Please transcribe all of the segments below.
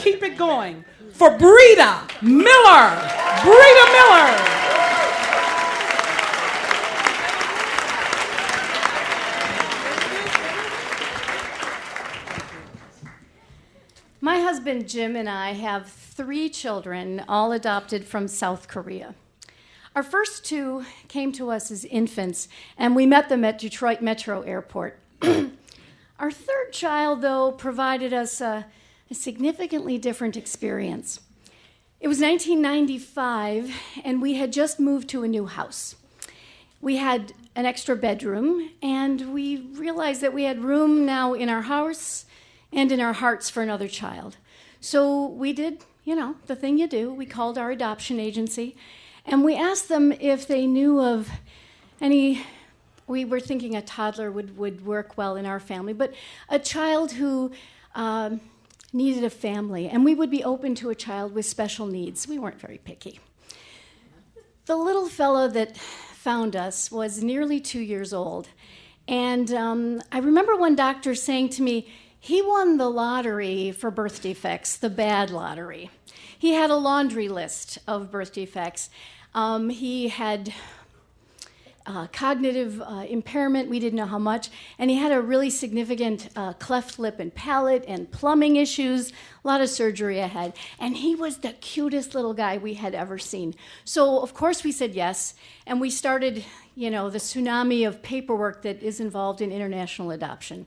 keep it going for Breeda Miller. Breeda Miller. My husband Jim and I have 3 children, all adopted from South Korea. Our first 2 came to us as infants, and we met them at Detroit Metro Airport. Our third child, though, provided us a significantly different experience. It was 1995, and we had just moved to a new house. We had an extra bedroom, and we realized that we had room now in our house and in our hearts for another child. So we did, the thing you do. We called our adoption agency, and we asked them if they knew of any, we were thinking a toddler would work well in our family, but a child who needed a family, and we would be open to a child with special needs. We weren't very picky. The little fellow that found us was nearly 2 years old, and I remember one doctor saying to me, he won the lottery for birth defects, the bad lottery. He had a laundry list of birth defects. He had cognitive impairment, we didn't know how much, and he had a really significant cleft lip and palate and plumbing issues, a lot of surgery ahead. And he was the cutest little guy we had ever seen. So, of course, we said yes, and we started, the tsunami of paperwork that is involved in international adoption.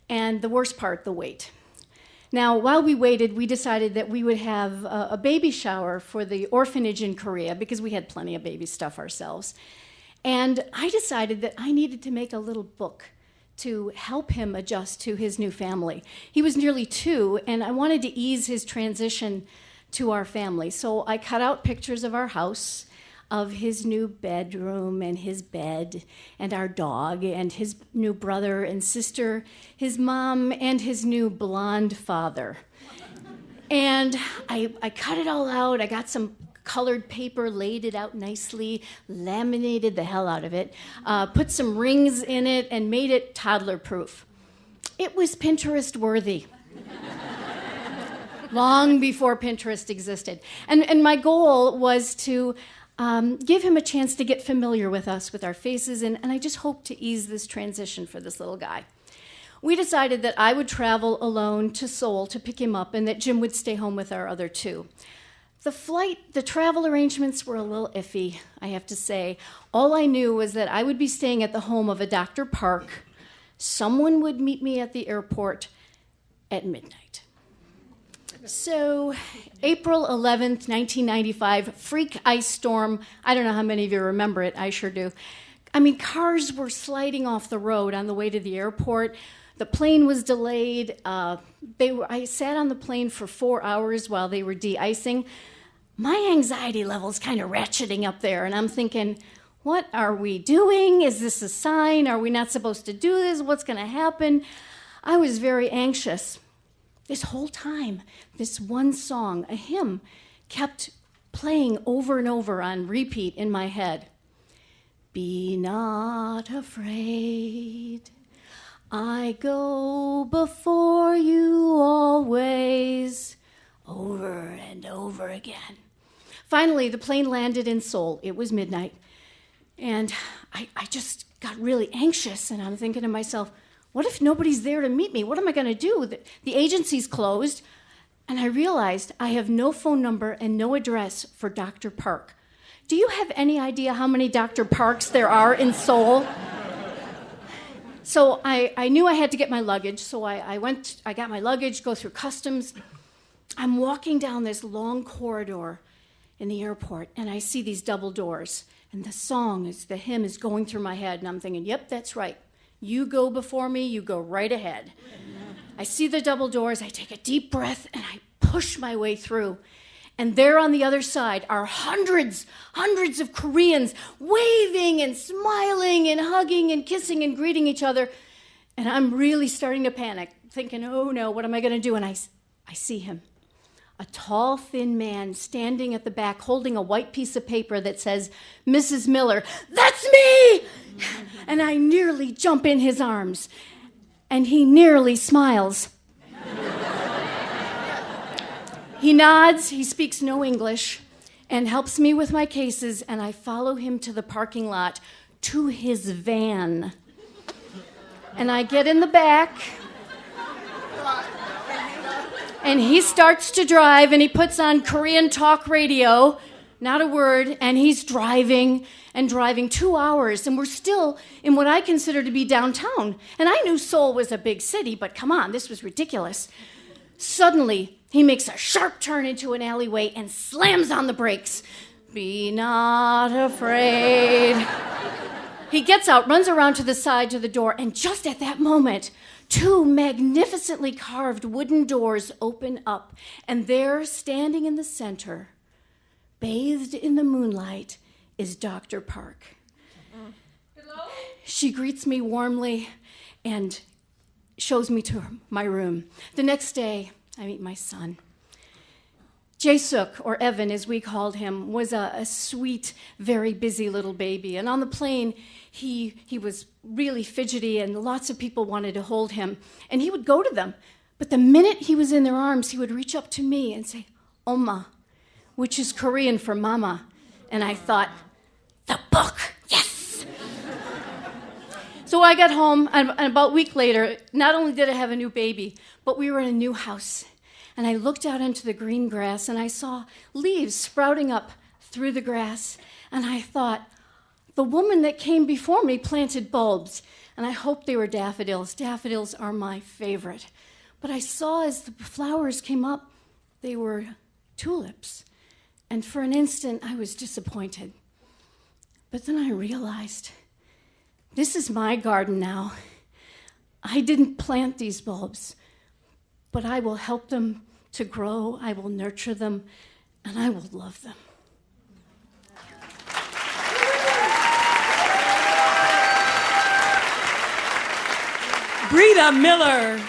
And the worst part, the wait. Now, while we waited, we decided that we would have a baby shower for the orphanage in Korea because we had plenty of baby stuff ourselves. And I decided that I needed to make a little book to help him adjust to his new family. He was nearly 2, and I wanted to ease his transition to our family. So I cut out pictures of our house, of his new bedroom and his bed and our dog and his new brother and sister, his mom and his new blonde father. And I cut it all out. I got some colored paper, laid it out nicely, laminated the hell out of it, put some rings in it, and made it toddler-proof. It was Pinterest-worthy. Long before Pinterest existed. And my goal was to give him a chance to get familiar with us, with our faces, and I just hoped to ease this transition for this little guy. We decided that I would travel alone to Seoul to pick him up and that Jim would stay home with our other 2. The travel arrangements were a little iffy, I have to say. All I knew was that I would be staying at the home of a Dr. Park. Someone would meet me at the airport at midnight. So, April 11th, 1995, freak ice storm. I don't know how many of you remember it. I sure do. I mean, cars were sliding off the road on the way to the airport. The plane was delayed. I sat on the plane for 4 hours while they were de-icing. My anxiety level's kind of ratcheting up there, and I'm thinking, what are we doing? Is this a sign? Are we not supposed to do this? What's going to happen? I was very anxious. This whole time, this one song, a hymn, kept playing over and over on repeat in my head. Be not afraid, I go before you always, over and over again. Finally, the plane landed in Seoul. It was midnight, and I just got really anxious, and I'm thinking to myself, what if nobody's there to meet me? What am I going to do? The agency's closed. And I realized I have no phone number and no address for Dr. Park. Do you have any idea how many Dr. Parks there are in Seoul? So I knew I had to get my luggage, so I got my luggage, go through customs. I'm walking down this long corridor in the airport, and I see these double doors. And the hymn is going through my head, and I'm thinking, yep, that's right. You go before me, you go right ahead. I see the double doors, I take a deep breath, and I push my way through. And there on the other side are hundreds of Koreans waving and smiling and hugging and kissing and greeting each other. And I'm really starting to panic, thinking, oh no, what am I going to do? And I see him, a tall, thin man standing at the back holding a white piece of paper that says, Mrs. Miller. That's me! And I nearly jump in his arms, and he nearly smiles. He nods, he speaks no English, and helps me with my cases, and I follow him to the parking lot, to his van. And I get in the back, and he starts to drive, and he puts on Korean talk radio, not a word, and he's driving and driving 2 hours, and we're still in what I consider to be downtown. And I knew Seoul was a big city, but come on, this was ridiculous. Suddenly, he makes a sharp turn into an alleyway and slams on the brakes. Be not afraid. He gets out, runs around to the side to the door, and just at that moment, 2 magnificently carved wooden doors open up, and there, standing in the center, bathed in the moonlight, is Dr. Park. Hello? She greets me warmly and shows me to my room. The next day, I meet my son. Jae-suk, or Evan as we called him, was a sweet, very busy little baby. And on the plane, he was really fidgety and lots of people wanted to hold him. And he would go to them. But the minute he was in their arms, he would reach up to me and say, Oma, which is Korean for mama. And I thought, the book, yes! So I got home, and about a week later, not only did I have a new baby, but we were in a new house. And I looked out into the green grass, and I saw leaves sprouting up through the grass. And I thought, the woman that came before me planted bulbs, and I hoped they were daffodils. Daffodils are my favorite. But I saw as the flowers came up, they were tulips. And for an instant, I was disappointed. But then I realized, this is my garden now. I didn't plant these bulbs, but I will help them to grow, I will nurture them, and I will love them. Breeda Miller.